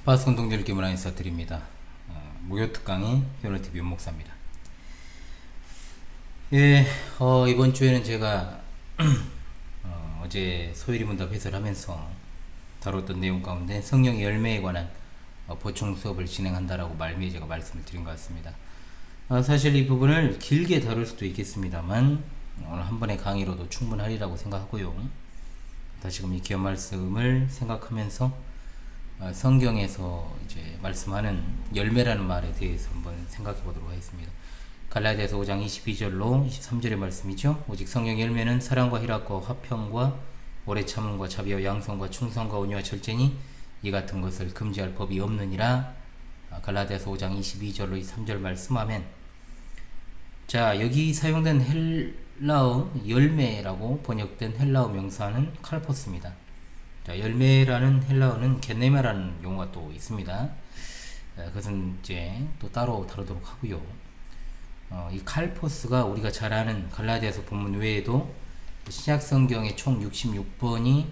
파스콘 동지를 기문한 인사드립니다. 무료특강의 현울TV 윤목사입니다. 예, 이번 주에는 제가 어제 소일이문답 해설하면서 다뤘던 내용 가운데 성령의 열매에 관한 보충 수업을 진행한다라고 말미에 제가 말씀을 드린 것 같습니다. 사실 이 부분을 길게 다룰 수도 있겠습니다만 오늘 한 번의 강의로도 충분하리라고 생각하고요. 다시금 이 귀한 말씀을 생각하면서 성경에서 이제 말씀하는 열매라는 말에 대해서 한번 생각해 보도록 하겠습니다. 갈라디아서 5장 22절로 23절의 말씀이죠. 오직 성령의 열매는 사랑과 희락과 화평과 오래 참음과 자비와 양성과 충성과 온유와 절제니 이 같은 것을 금지할 법이 없느니라. 갈라디아서 5장 22절로 23절 말씀하면, 자, 여기 사용된 헬라어 열매라고 번역된 헬라어 명사는 칼포스입니다. 자, 열매라는 헬라어는 게네메라는 용어가 또 있습니다. 그것은 이제 또 따로 다루도록 하고요. 이 칼포스가 우리가 잘 아는 갈라디아서 본문 외에도 신약 성경에 총 66번이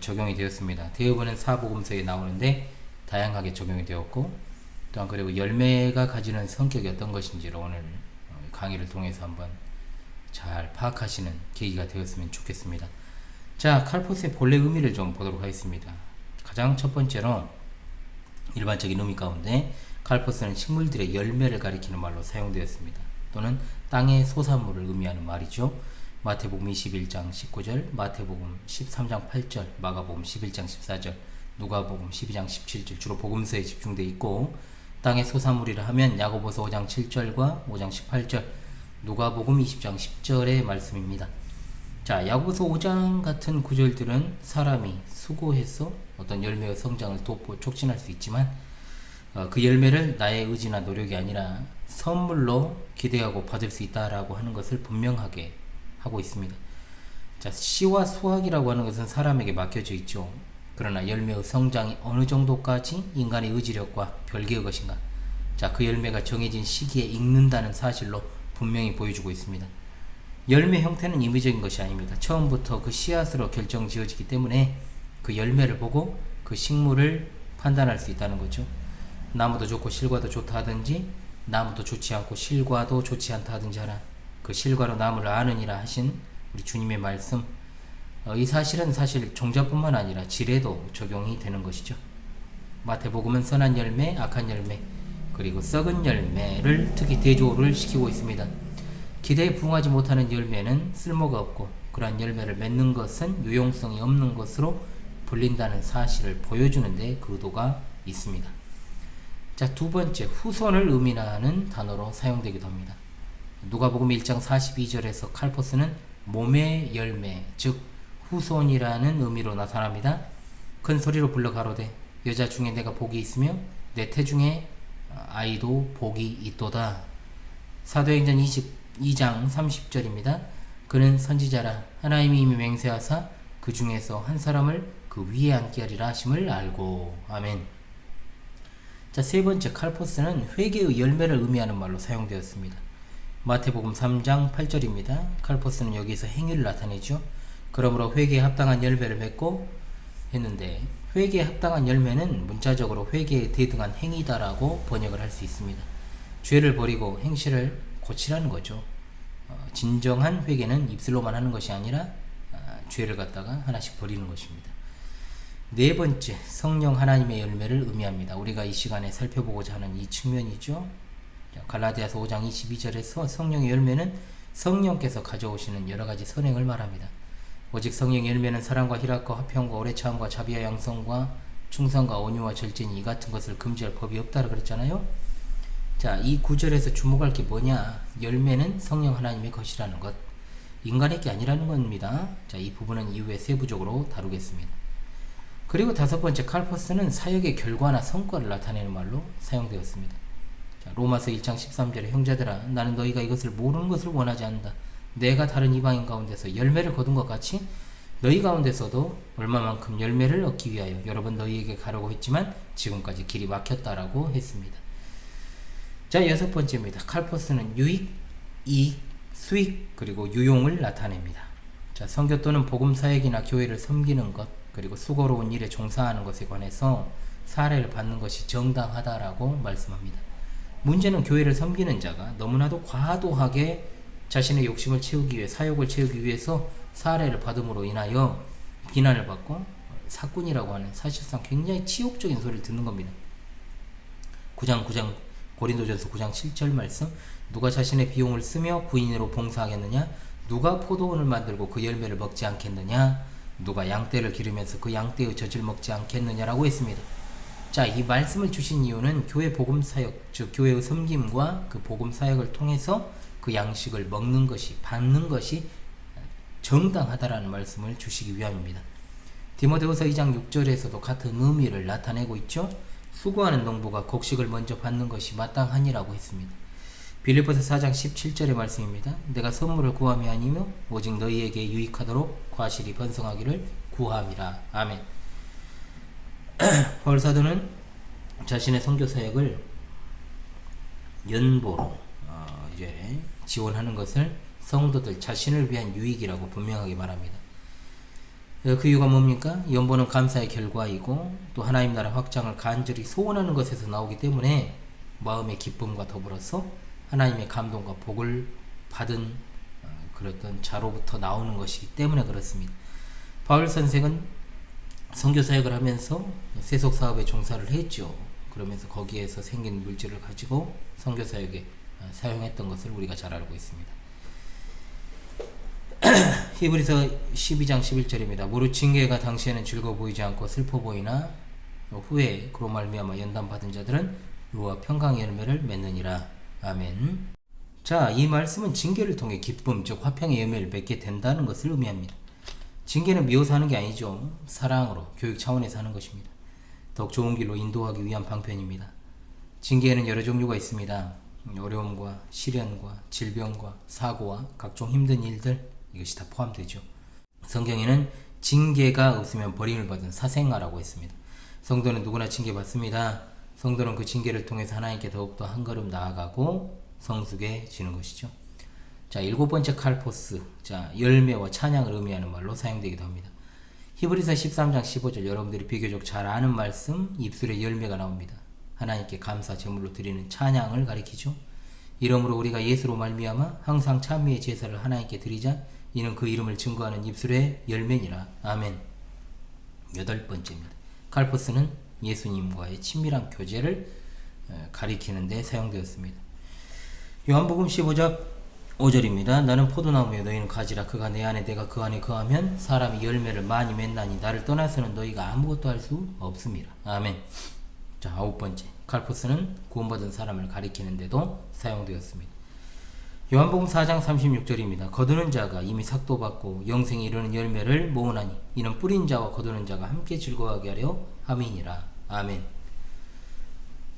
적용이 되었습니다. 대부분은 사복음서에 나오는데 다양하게 적용이 되었고, 또한 그리고 열매가 가지는 성격이 어떤 것인지를 오늘 강의를 통해서 한번 잘 파악하시는 계기가 되었으면 좋겠습니다. 자, 칼포스의 본래 의미를 좀 보도록 하겠습니다. 가장 첫 번째로 일반적인 의미 가운데 칼포스는 식물들의 열매를 가리키는 말로 사용되었습니다. 또는 땅의 소산물을 의미하는 말이죠. 마태복음 21장 19절, 마태복음 13장 8절, 마가복음 11장 14절, 누가복음 12장 17절, 주로 복음서에 집중되어 있고, 땅의 소산물이라 하면 야고보서 5장 7절과 5장 18절, 누가복음 20장 10절의 말씀입니다. 자, 야고보서 5장 같은 구절들은 사람이 수고해서 어떤 열매의 성장을 돕고 촉진할 수 있지만 그 열매를 나의 의지나 노력이 아니라 선물로 기대하고 받을 수 있다라고 하는 것을 분명하게 하고 있습니다. 자, 씨와 수확이라고 하는 것은 사람에게 맡겨져 있죠. 그러나 열매의 성장이 어느 정도까지 인간의 의지력과 별개의 것인가? 자, 그 열매가 정해진 시기에 익는다는 사실로 분명히 보여주고 있습니다. 열매 형태는 임의적인 것이 아닙니다. 처음부터 그 씨앗으로 결정 지어지기 때문에 그 열매를 보고 그 식물을 판단할 수 있다는 거죠. 나무도 좋고 실과도 좋다 하든지, 나무도 좋지 않고 실과도 좋지 않다 하든지 하라. 그 실과로 나무를 아느니라 하신 우리 주님의 말씀, 이 사실은 사실 종자뿐만 아니라 질에도 적용이 되는 것이죠. 마태복음은 선한 열매, 악한 열매, 그리고 썩은 열매를 특히 대조를 시키고 있습니다. 기대에 부응하지 못하는 열매는 쓸모가 없고, 그러한 열매를 맺는 것은 유용성이 없는 것으로 불린다는 사실을 보여주는 데 그 의도가 있습니다. 자, 두 번째, 후손을 의미하는 단어로 사용되기도 합니다. 누가복음 1장 42절에서 칼포스는 몸의 열매, 즉 후손이라는 의미로 나타납니다. 큰 소리로 불러 가로되 여자 중에 내가 복이 있으며 내 태중에 아이도 복이 있도다. 사도행전 22장 30절입니다. 그는 선지자라 하나님이 이미 맹세하사 그 중에서 한 사람을 그 위에 앉게 하리라 하심을 알고. 아멘. 자, 세 번째, 칼포스는 회개의 열매를 의미하는 말로 사용되었습니다. 마태복음 3장 8절입니다. 칼포스는 여기서 행위를 나타내죠. 그러므로 회개에 합당한 열매를 맺고 했는데, 회개에 합당한 열매는 문자적으로 회개에 대등한 행위다라고 번역을 할 수 있습니다. 죄를 버리고 행실을 고치라는 거죠. 진정한 회개는 입술로만 하는 것이 아니라 죄를 갖다가 하나씩 버리는 것입니다. 네 번째, 성령 하나님의 열매를 의미합니다. 우리가 이 시간에 살펴보고자 하는 이 측면이죠. 갈라디아서 5장 22절에서 성령의 열매는 성령께서 가져오시는 여러가지 선행을 말합니다. 오직 성령의 열매는 사랑과 희락과 화평과 오래 참음과 자비와 양성과 충성과 온유와 절제니 이 같은 것을 금지할 법이 없다고 그랬잖아요. 자, 이 구절에서 주목할 게 뭐냐? 열매는 성령 하나님의 것이라는 것, 인간의 게 아니라는 겁니다. 자, 이 부분은 이후에 세부적으로 다루겠습니다. 그리고 다섯 번째, 칼포스는 사역의 결과나 성과를 나타내는 말로 사용되었습니다. 자, 로마서 1장 13절에 형제들아 나는 너희가 이것을 모르는 것을 원하지 않는다. 내가 다른 이방인 가운데서 열매를 거둔 것 같이 너희 가운데서도 얼마만큼 열매를 얻기 위하여 여러 번 너희에게 가려고 했지만 지금까지 길이 막혔다라고 했습니다. 자, 여섯 번째입니다. 칼포스는 유익, 이익, 수익, 그리고 유용을 나타냅니다. 자, 선교 또는 복음 사역이나 교회를 섬기는 것, 그리고 수고로운 일에 종사하는 것에 관해서 사례를 받는 것이 정당하다라고 말씀합니다. 문제는 교회를 섬기는 자가 너무나도 과도하게 자신의 욕심을 채우기 위해 사욕을 채우기 위해서 사례를 받음으로 인하여 비난을 받고 사꾼이라고 하는 사실상 굉장히 치욕적인 소리를 듣는 겁니다. 9장 고린도전서 9장 7절 말씀, 누가 자신의 비용을 쓰며 구인으로 봉사하겠느냐? 누가 포도원을 만들고 그 열매를 먹지 않겠느냐? 누가 양떼를 기르면서 그 양떼의 젖을 먹지 않겠느냐라고 했습니다. 자, 이 말씀을 주신 이유는 교회 복음 사역, 즉 교회의 섬김과 그 복음 사역을 통해서 그 양식을 먹는 것이, 받는 것이 정당하다라는 말씀을 주시기 위함입니다. 디모데후서 2장 6절에서도 같은 의미를 나타내고 있죠. 수고하는 농부가 곡식을 먼저 받는 것이 마땅하니라고 했습니다. 빌립보서 4장 17절의 말씀입니다. 내가 선물을 구함이 아니며 오직 너희에게 유익하도록 과실이 번성하기를 구함이라. 아멘. 바울 사도는 자신의 선교 사역을 연보로 이제 지원하는 것을 성도들 자신을 위한 유익이라고 분명하게 말합니다. 그 이유가 뭡니까? 연보는 감사의 결과이고 또 하나님 나라 확장을 간절히 소원하는 것에서 나오기 때문에 마음의 기쁨과 더불어서 하나님의 감동과 복을 받은 그랬던 자로부터 나오는 것이기 때문에 그렇습니다. 바울 선생은 선교 사역을 하면서 세속 사업에 종사를 했죠. 그러면서 거기에서 생긴 물질을 가지고 선교 사역에 사용했던 것을 우리가 잘 알고 있습니다. 히브리서 12장 11절입니다. 무릇 징계가 당시에는 즐거워 보이지 않고 슬퍼 보이나 후에 그로 말미암아 연단 받은 자들은 의와 평강의 열매를 맺느니라. 아멘. 자, 이 말씀은 징계를 통해 기쁨, 즉 화평의 열매를 맺게 된다는 것을 의미합니다. 징계는 미워서 하는 게 아니죠. 사랑으로, 교육 차원에서 하는 것입니다. 더욱 좋은 길로 인도하기 위한 방편입니다. 징계에는 여러 종류가 있습니다. 어려움과 시련과 질병과 사고와 각종 힘든 일들, 이것이 다 포함되죠. 성경에는 징계가 없으면 버림을 받은 사생아라고 했습니다. 성도는 누구나 징계받습니다. 성도는 그 징계를 통해서 하나님께 더욱더 한 걸음 나아가고 성숙해지는 것이죠. 자, 7번째 칼포스. 자, 열매와 찬양을 의미하는 말로 사용되기도 합니다. 히브리서 13장 15절, 여러분들이 비교적 잘 아는 말씀, 입술에 열매가 나옵니다. 하나님께 감사 제물로 드리는 찬양을 가리키죠. 이러므로 우리가 예수로 말미암아 항상 찬미의 제사를 하나님께 드리자. 이는 그 이름을 증거하는 입술의 열매니라. 아멘. 8번째입니다. 칼포스는 예수님과의 친밀한 교제를 가리키는 데 사용되었습니다. 요한복음 15장 5절입니다. 나는 포도나무여 너희는 가지라. 그가 내 안에 내가 그 안에 거하면 사람이 열매를 많이 맺나니 나를 떠나서는 너희가 아무것도 할 수 없음이라. 아멘. 자, 9번째. 칼포스는 구원받은 사람을 가리키는 데도 사용되었습니다. 요한복음 4장 36절입니다. 거두는 자가 이미 삭도 받고 영생에 이르는 열매를 모으나니 이는 뿌린 자와 거두는 자가 함께 즐거워하게 하려 함이니라. 아멘.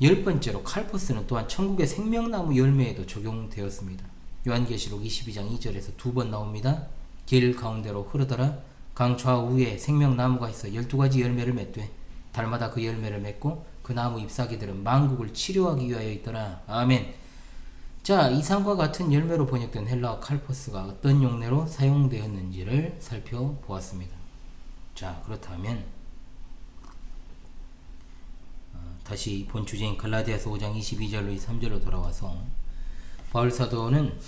10번째로 칼포스는 또한 천국의 생명나무 열매에도 적용되었습니다. 요한계시록 22장 2절에서 2번 나옵니다. 길 가운데로 흐르더라. 강 좌우에 생명나무가 있어 12가지 열매를 맺되 달마다 그 열매를 맺고 그 나무 잎사귀들은 만국을 치료하기 위하여 있더라. 아멘. 자, 이상과 같은 열매로 번역된 헬라어 칼포스가 어떤 용례로 사용되었는지를 살펴보았습니다. 자, 그렇다면 다시 본 주제인 갈라디아서 5장 22절로 23절로 돌아와서 바울 사도는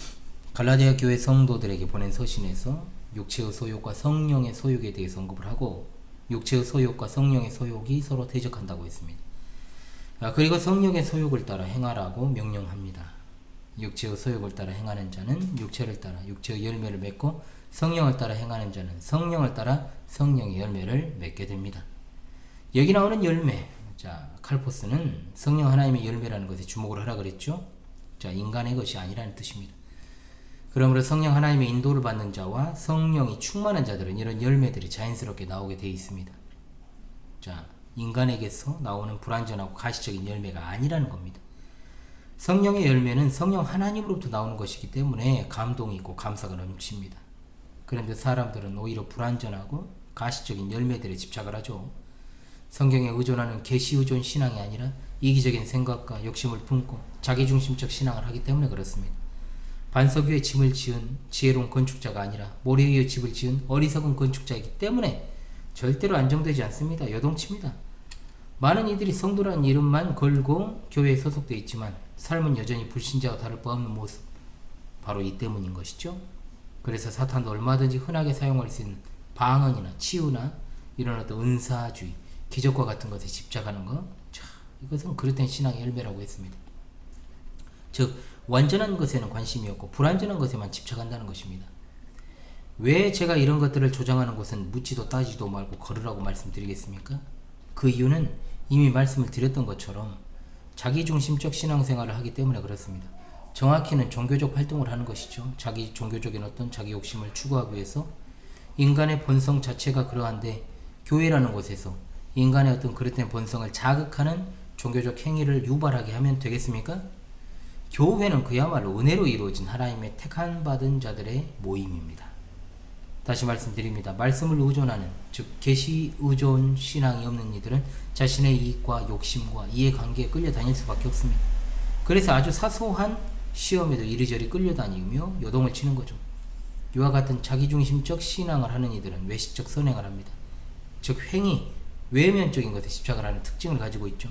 갈라디아 교회 성도들에게 보낸 서신에서 육체의 소욕과 성령의 소욕에 대해서 언급을 하고 육체의 소욕과 성령의 소욕이 서로 대적한다고 했습니다. 그리고 성령의 소욕을 따라 행하라고 명령합니다. 육체의 소욕을 따라 행하는 자는 육체를 따라 육체의 열매를 맺고 성령을 따라 행하는 자는 성령을 따라 성령의 열매를 맺게 됩니다. 여기 나오는 열매, 자, 칼포스는 성령 하나님의 열매라는 것에 주목을 하라 그랬죠. 자, 인간의 것이 아니라는 뜻입니다. 그러므로 성령 하나님의 인도를 받는 자와 성령이 충만한 자들은 이런 열매들이 자연스럽게 나오게 되어 있습니다. 자, 인간에게서 나오는 불완전하고 가시적인 열매가 아니라는 겁니다. 성령의 열매는 성령 하나님으로부터 나오는 것이기 때문에 감동이 있고 감사가 넘칩니다. 그런데 사람들은 오히려 불완전하고 가시적인 열매들에 집착을 하죠. 성경에 의존하는 계시 의존 신앙이 아니라 이기적인 생각과 욕심을 품고 자기중심적 신앙을 하기 때문에 그렇습니다. 반석 위에 집을 지은 지혜로운 건축자가 아니라 모래 위에 집을 지은 어리석은 건축자이기 때문에 절대로 안정되지 않습니다. 요동칩니다. 많은 이들이 성도라는 이름만 걸고 교회에 소속되어 있지만 삶은 여전히 불신자와 다를 바 없는 모습, 바로 이 때문인 것이죠. 그래서 사탄도 얼마든지 흔하게 사용할 수 있는 방언이나 치유나 이런 어떤 은사주의, 기적과 같은 것에 집착하는 것, 이것은 그릇된 신앙의 열매라고 했습니다. 즉 완전한 것에는 관심이 없고 불완전한 것에만 집착한다는 것입니다. 왜 제가 이런 것들을 조장하는 것은 묻지도 따지도 말고 걸으라고 말씀드리겠습니까? 그 이유는 이미 말씀을 드렸던 것처럼 자기중심적 신앙생활을 하기 때문에 그렇습니다. 정확히는 종교적 활동을 하는 것이죠. 자기 종교적인 어떤 자기 욕심을 추구하기 위해서. 인간의 본성 자체가 그러한데 교회라는 곳에서 인간의 어떤 그릇된 본성을 자극하는 종교적 행위를 유발하게 하면 되겠습니까? 교회는 그야말로 은혜로 이루어진 하나님의 택한 받은 자들의 모임입니다. 다시 말씀드립니다. 말씀을 의존하는, 즉 계시 의존 신앙이 없는 이들은 자신의 이익과 욕심과 이해관계에 끌려다닐 수밖에 없습니다. 그래서 아주 사소한 시험에도 이리저리 끌려다니며 요동을 치는 거죠. 이와 같은 자기중심적 신앙을 하는 이들은 외식적 선행을 합니다. 즉 행위, 외면적인 것에 집착을 하는 특징을 가지고 있죠.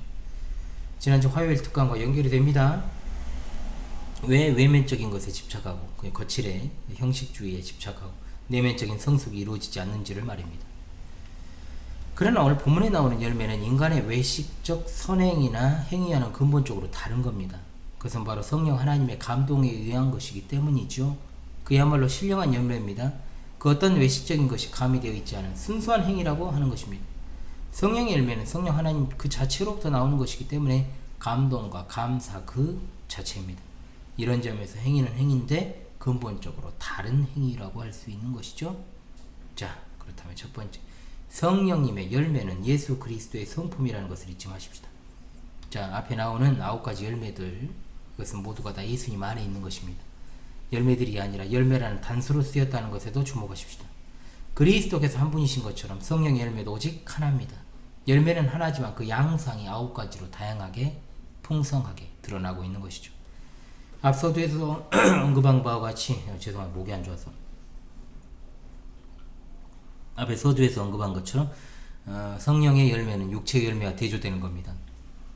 지난주 화요일 특강과 연결이 됩니다. 왜 외면적인 것에 집착하고 거칠의 형식주의에 집착하고 내면적인 성숙이 이루어지지 않는지를 말입니다. 그러나 오늘 본문에 나오는 열매는 인간의 외식적 선행이나 행위와는 근본적으로 다른 겁니다. 그것은 바로 성령 하나님의 감동에 의한 것이기 때문이죠. 그야말로 신령한 열매입니다. 그 어떤 외식적인 것이 가미되어 있지 않은 순수한 행위라고 하는 것입니다. 성령의 열매는 성령 하나님 그 자체로부터 나오는 것이기 때문에 감동과 감사 그 자체입니다. 이런 점에서 행위는 행위인데 근본적으로 다른 행위라고 할 수 있는 것이죠. 자, 그렇다면 첫 번째, 성령님의 열매는 예수 그리스도의 성품이라는 것을 잊지 마십시다. 자, 앞에 나오는 9가지 열매들, 이것은 모두가 다 예수님 안에 있는 것입니다. 열매들이 아니라 열매라는 단수로 쓰였다는 것에도 주목하십시다. 그리스도께서 한 분이신 것처럼 성령의 열매도 오직 하나입니다. 열매는 하나지만 그 양상이 9가지로 다양하게 풍성하게 드러나고 있는 것이죠. 앞서도에서 언급한 바와 같이, 죄송합니다, 목이 안 좋아서, 앞에 서두에서 언급한 것처럼 성령의 열매는 육체의 열매와 대조되는 겁니다.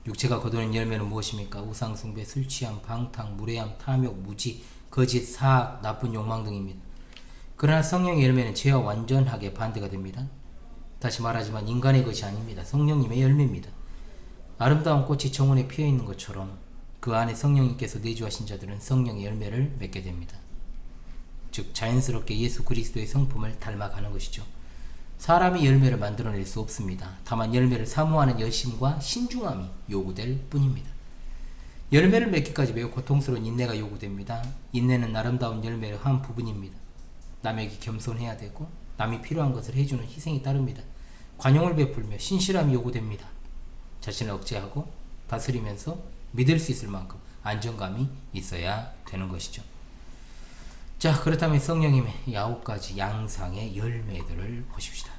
육체가 거두는 열매는 무엇입니까? 우상숭배, 술취함, 방탕, 무례함, 탐욕, 무지, 거짓, 사악, 나쁜 욕망 등입니다. 그러나 성령의 열매는 죄와 완전하게 반대가 됩니다. 다시 말하지만 인간의 것이 아닙니다. 성령님의 열매입니다. 아름다운 꽃이 정원에 피어있는 것처럼 그 안에 성령님께서 내주하신 자들은 성령의 열매를 맺게 됩니다. 즉 자연스럽게 예수 그리스도의 성품을 닮아가는 것이죠. 사람이 열매를 만들어낼 수 없습니다. 다만 열매를 사모하는 열심과 신중함이 요구될 뿐입니다. 열매를 맺기까지 매우 고통스러운 인내가 요구됩니다. 인내는 아름다운 열매의 한 부분입니다. 남에게 겸손해야 되고 남이 필요한 것을 해주는 희생이 따릅니다. 관용을 베풀며 신실함이 요구됩니다. 자신을 억제하고 다스리면서 믿을 수 있을 만큼 안정감이 있어야 되는 것이죠. 자, 그렇다면 성령님의 9가지 양상의 열매들을 보십시다.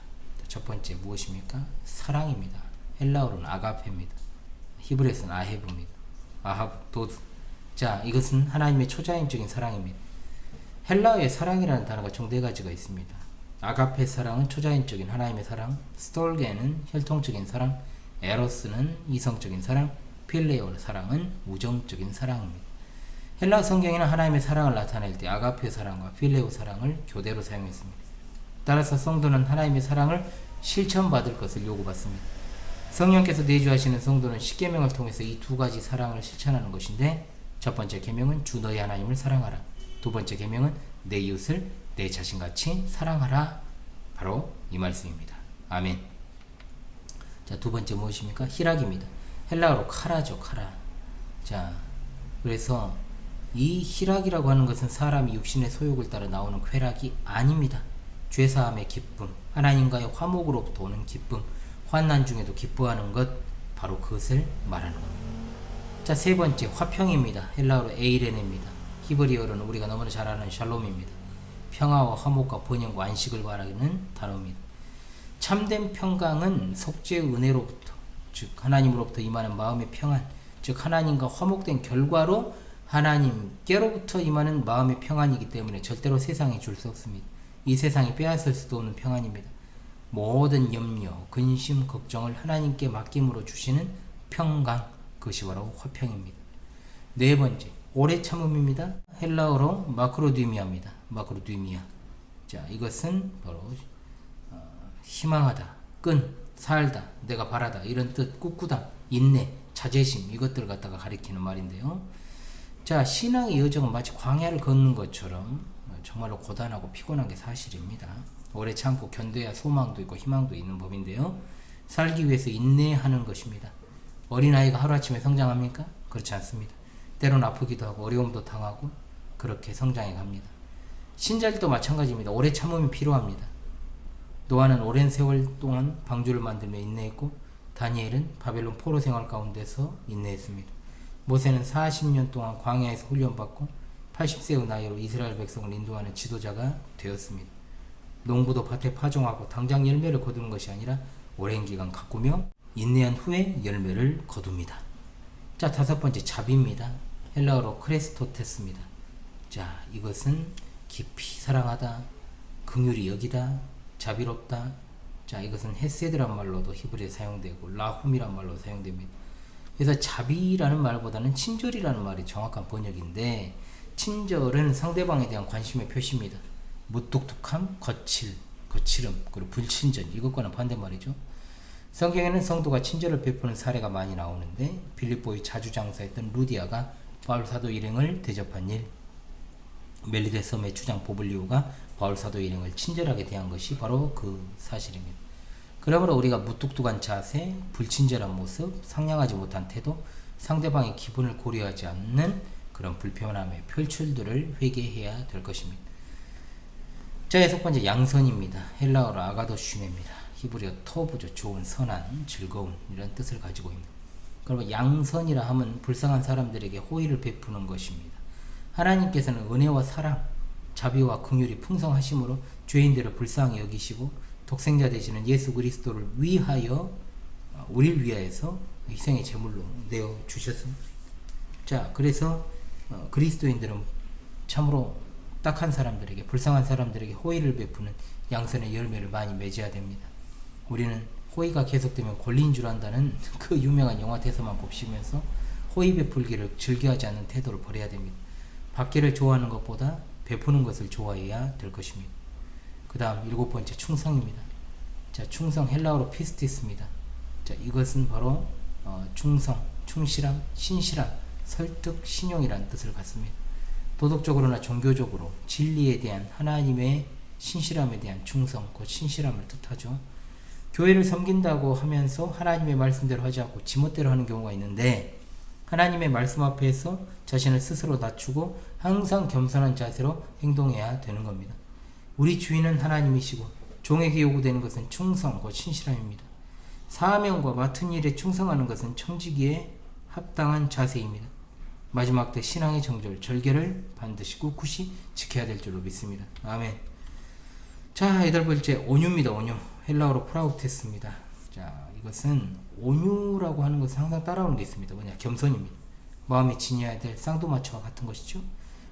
첫 번째 무엇입니까? 사랑입니다. 헬라어로는 아가페입니다. 히브리어에서는 아헤브입니다. 아하브, 도드. 자, 이것은 하나님의 초자연적인 사랑입니다. 헬라어의 사랑이라는 단어가 총 4가지가 있습니다. 아가페 사랑은 초자연적인 하나님의 사랑, 스톨게는 혈통적인 사랑, 에로스는 이성적인 사랑, 필레오 사랑은 우정적인 사랑입니다. 헬라 성경에는 하나님의 사랑을 나타낼 때 아가페 사랑과 필레오 사랑을 교대로 사용했습니다. 따라서 성도는 하나님의 사랑을 실천받을 것을 요구받습니다. 성령께서 내주하시는 성도는 십계명을 통해서 이 2가지 사랑을 실천하는 것인데, 첫 번째 계명은 주 너희 하나님을 사랑하라. 두 번째 계명은 내 이웃을 내 자신같이 사랑하라. 바로 이 말씀입니다. 아멘. 자, 두 번째 무엇입니까? 희락입니다. 헬라어로 카라죠, 카라. 자, 그래서 이 희락이라고 하는 것은 사람이 육신의 소욕을 따라 나오는 쾌락이 아닙니다. 죄사함의 기쁨, 하나님과의 화목으로부터 오는 기쁨, 환난 중에도 기뻐하는 것, 바로 그것을 말하는 겁니다. 자, 세 번째 화평입니다. 헬라어로 에이레네입니다. 히브리어로는 우리가 너무나 잘 아는 샬롬입니다. 평화와 화목과 번영과 안식을 말하는 단어입니다. 참된 평강은 속죄의 은혜로부터, 즉 하나님으로부터 임하는 마음의 평안, 즉 하나님과 화목된 결과로 하나님께로부터 임하는 마음의 평안이기 때문에 절대로 세상에 줄 수 없습니다. 이 세상이 빼앗을 수도 없는 평안입니다. 모든 염려, 근심, 걱정을 하나님께 맡김으로 주시는 평강, 그것이 바로 화평입니다. 네 번째, 오래 참음입니다. 헬라어로 마크로디미아입니다. 마크로디미아. 자, 이것은 바로 희망하다, 끈, 살다, 내가 바라다 이런 뜻, 꿋꿋함, 인내, 자제심 이것들을 갖다가 가리키는 말인데요. 자, 신앙의 여정은 마치 광야를 걷는 것처럼 정말로 고단하고 피곤한 게 사실입니다. 오래 참고 견뎌야 소망도 있고 희망도 있는 법인데요. 살기 위해서 인내하는 것입니다. 어린아이가 하루아침에 성장합니까? 그렇지 않습니다. 때로는 아프기도 하고 어려움도 당하고 그렇게 성장해 갑니다. 신자들도 마찬가지입니다. 오래 참음이 필요합니다. 노아는 오랜 세월 동안 방주를 만들며 인내했고 다니엘은 바벨론 포로 생활 가운데서 인내했습니다. 모세는 40년 동안 광야에서 훈련받고 80세의 나이로 이스라엘 백성을 인도하는 지도자가 되었습니다. 농부도 밭에 파종하고 당장 열매를 거두는 것이 아니라 오랜 기간 가꾸며 인내한 후에 열매를 거둡니다. 자, 다섯 번째, 자비입니다. 헬라어로 크레스토테스입니다. 자, 이것은 깊이 사랑하다, 긍휼히 여기다, 자비롭다. 자, 이것은 헤세드란 말로도 히브리에 사용되고 라훔이란 말로 사용됩니다. 그래서 자비라는 말보다는 친절이라는 말이 정확한 번역인데, 친절은 상대방에 대한 관심의 표시입니다. 무뚝뚝함, 거칠음, 그리고 불친절, 이것과는 반대말이죠. 성경에는 성도가 친절을 베푸는 사례가 많이 나오는데, 빌립보에 자주 장사했던 루디아가 바울 사도 일행을 대접한 일, 멜리데 섬의 주장 보블리오가 바울 사도 일행을 친절하게 대한 것이 바로 그 사실입니다. 그러므로 우리가 무뚝뚝한 자세, 불친절한 모습, 상냥하지 못한 태도, 상대방의 기분을 고려하지 않는 그런 불편함의 표출들을 회개해야 될 것입니다. 자, 여섯 번째, 양선입니다. 헬라어로 아가도슈메입니다. 히브리어 토브죠. 좋은, 선한, 즐거운 이런 뜻을 가지고 있습니다. 그러면 양선이라 하면 불쌍한 사람들에게 호의를 베푸는 것입니다. 하나님께서는 은혜와 사랑, 자비와 긍휼이 풍성하심으로 죄인들을 불쌍히 여기시고 독생자 되시는 예수 그리스도를 위하여, 우리를 위하여서 희생의 제물로 내어 주셨습니다. 자, 그래서 그리스도인들은 참으로 딱한 사람들에게, 불쌍한 사람들에게 호의를 베푸는 양선의 열매를 많이 맺어야 됩니다. 우리는 호의가 계속되면 권리인 줄 안다는 그 유명한 영화 대사만 곱씹으면서 호의 베풀기를 즐겨하지 않는 태도를 버려야 됩니다. 받기를 좋아하는 것보다 베푸는 것을 좋아해야 될 것입니다. 그 다음 일곱 번째, 충성입니다. 자, 충성 헬라어로 피스티스입니다. 자, 이것은 바로 충성, 충실함, 신실함, 설득, 신용이라는 뜻을 갖습니다. 도덕적으로나 종교적으로 진리에 대한 하나님의 신실함에 대한 충성, 곧 신실함을 뜻하죠. 교회를 섬긴다고 하면서 하나님의 말씀대로 하지 않고 지멋대로 하는 경우가 있는데, 하나님의 말씀 앞에서 자신을 스스로 낮추고 항상 겸손한 자세로 행동해야 되는 겁니다. 우리 주인은 하나님이시고 종에게 요구되는 것은 충성, 곧 신실함입니다. 사명과 맡은 일에 충성하는 것은 청지기에 합당한 자세입니다. 마지막 때 신앙의 정절, 절개를 반드시 꿋꿋이 지켜야 될 줄로 믿습니다. 아멘. 자, 여덟 번째, 온유입니다. 온유. 헬라어로 프라우테스입니다. 자, 이것은 온유라고 하는 것은 항상 따라오는 게 있습니다. 뭐냐? 겸손입니다. 마음에 지녀야 될 쌍두마차와 같은 것이죠.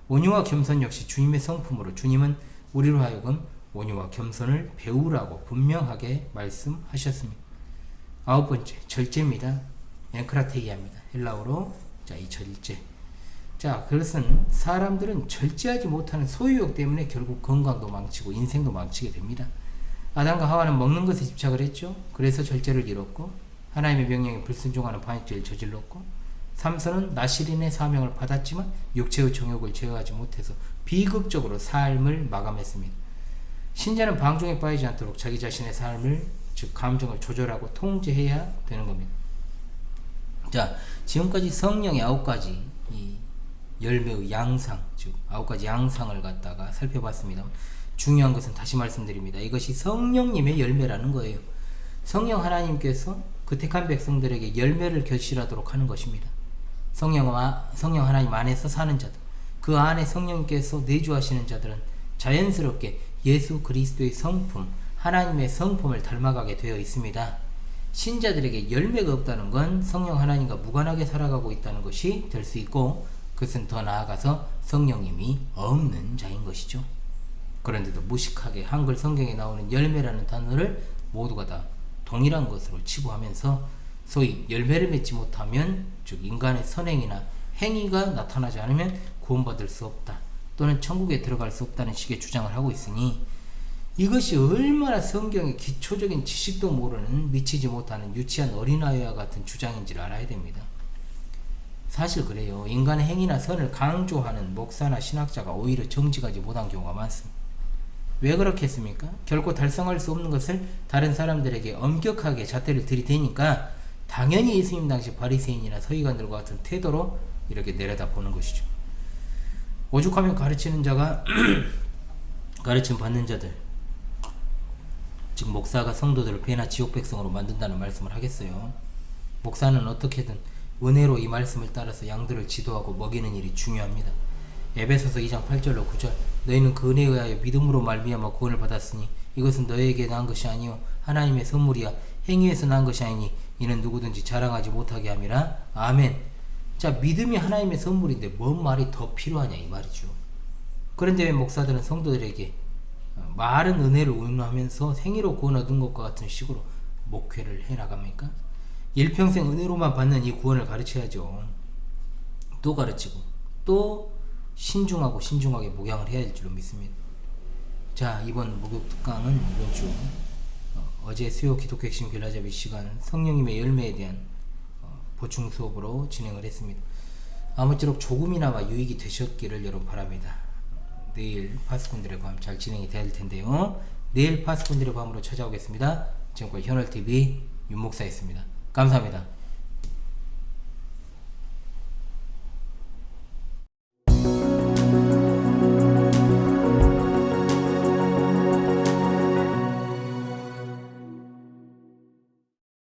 온유와 겸손 역시 주님의 성품으로 주님은 우리로 하여금 온유와 겸손을 배우라고 분명하게 말씀하셨습니다. 아홉 번째, 절제입니다. 엔크라테이아입니다. 헬라어로 자, 이 절제. 자, 그것은 사람들은 절제하지 못하는 소유욕 때문에 결국 건강도 망치고 인생도 망치게 됩니다. 아담과 하와는 먹는 것에 집착을 했죠. 그래서 절제를 잃었고 하나님의 명령에 불순종하는 반역죄를 저질렀고, 삼손은 나시린의 사명을 받았지만 육체의 정욕을 제어하지 못해서 비극적으로 삶을 마감했습니다. 신자는 방종에 빠지지 않도록 자기 자신의 삶을, 즉 감정을 조절하고 통제해야 되는 겁니다. 자, 지금까지 성령의 9가지 이 열매의 양상, 즉 9가지 양상을 갖다가 살펴봤습니다. 중요한 것은 다시 말씀드립니다. 이것이 성령님의 열매라는 거예요. 성령 하나님께서 그 택한 백성들에게 열매를 결실하도록 하는 것입니다. 성령 하나님 안에서 사는 자들, 그 안에 성령님께서 내주하시는 자들은 자연스럽게 예수 그리스도의 성품, 하나님의 성품을 닮아가게 되어 있습니다. 신자들에게 열매가 없다는 건 성령 하나님과 무관하게 살아가고 있다는 것이 될 수 있고, 그것은 더 나아가서 성령님이 없는 자인 것이죠. 그런데도 무식하게 한글 성경에 나오는 열매라는 단어를 모두가 다 동일한 것으로 치부하면서 소위 열매를 맺지 못하면, 즉 인간의 선행이나 행위가 나타나지 않으면 구원받을 수 없다, 또는 천국에 들어갈 수 없다는 식의 주장을 하고 있으니, 이것이 얼마나 성경의 기초적인 지식도 모르는 미치지 못하는 유치한 어린아이와 같은 주장인지를 알아야 됩니다. 사실 그래요. 인간의 행위나 선을 강조하는 목사나 신학자가 오히려 정직하지 못한 경우가 많습니다. 왜 그렇겠습니까? 결코 달성할 수 없는 것을 다른 사람들에게 엄격하게 잣대를 들이대니까 당연히 예수님 당시 바리새인이나 서기관들과 같은 태도로 이렇게 내려다보는 것이죠. 오죽하면 가르치는 자가 가르침 받는 자들, 즉 목사가 성도들을 배나 지옥 백성으로 만든다는 말씀을 하겠어요. 목사는 어떻게든 은혜로 이 말씀을 따라서 양들을 지도하고 먹이는 일이 중요합니다. 에베소서 2장 8절로 9절, 너희는 그 은혜에 의하여 믿음으로 말미암아 구원을 받았으니 이것은 너희에게 난 것이 아니요 하나님의 선물이야. 행위에서 난 것이 아니니 이는 누구든지 자랑하지 못하게 함이라. 아멘. 자, 믿음이 하나님의 선물인데 뭔 말이 더 필요하냐 이 말이죠. 그런데 왜 목사들은 성도들에게 말은 은혜를 운운하면서 행위로 구원 얻은 것과 같은 식으로 목회를 해나갑니까? 일평생 은혜로만 받는 이 구원을 가르쳐야죠. 또 가르치고 또 신중하게 목양을 해야 될 줄로 믿습니다. 자, 이번 목욕 특강은 이번 주 어제 수요 기독교 핵심 길라잡이 시간 성령님의 열매에 대한 보충 수업으로 진행을 했습니다. 아무쪼록 조금이나마 유익이 되셨기를 여러분 바랍니다. 내일 파수꾼들의 밤 잘 진행이 될 텐데요. 내일 파수꾼들의 밤으로 찾아오겠습니다. 지금까지 현월TV 윤목사였습니다. 감사합니다.